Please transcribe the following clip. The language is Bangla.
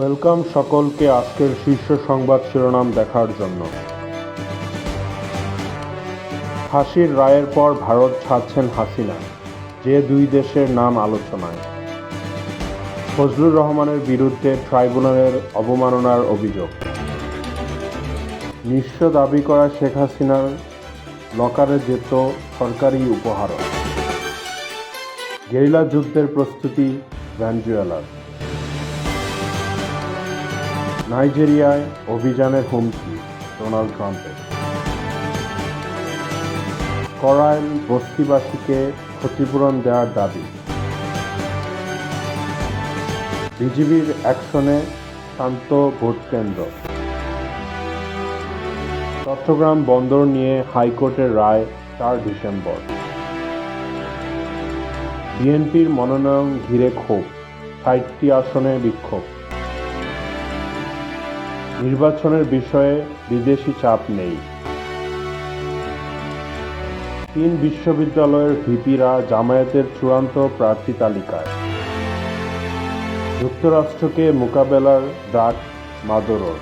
ওয়েলকাম সকলকে আজকের শীর্ষ সংবাদ শিরোনাম দেখার জন্য। ফাঁসির রায়ের পর ভারত ছাড়ছেন হাসিনা, যে দুই দেশের নাম আলোচনায়। ফজলুর রহমানের বিরুদ্ধে ট্রাইব্যুনালের অবমাননার অভিযোগ। নিঃস্ব দাবি করা শেখ হাসিনার লকারে যেত সরকারি উপহারও। গেরিলা যুদ্ধের প্রস্তুতি ভেনেজুয়েলার। নাইজেরিয়ায় অভিযানের হুমকি ডোনাল্ড ট্রাম্পের। করাইল বস্তিবাসীকে ক্ষতিপূরণ দেওয়ার দাবি। বিজিবির অ্যাকশনে শান্ত ভোটকেন্দ্র। চট্টগ্রাম বন্দর নিয়ে হাইকোর্টের রায় 4 ডিসেম্বর। বিএনপির মনোনয়ন ঘিরে ক্ষোভ, 60টি আসনে বিক্ষোভ। নির্বাচনের বিষয়ে বিদেশি চাপ নেই। 3 বিশ্ববিদ্যালয়ের ভিপিরা জামায়াতের চূড়ান্ত প্রার্থী তালিকায়। যুক্তরাষ্ট্রকে মোকাবেলার ডাক মাদুরোর।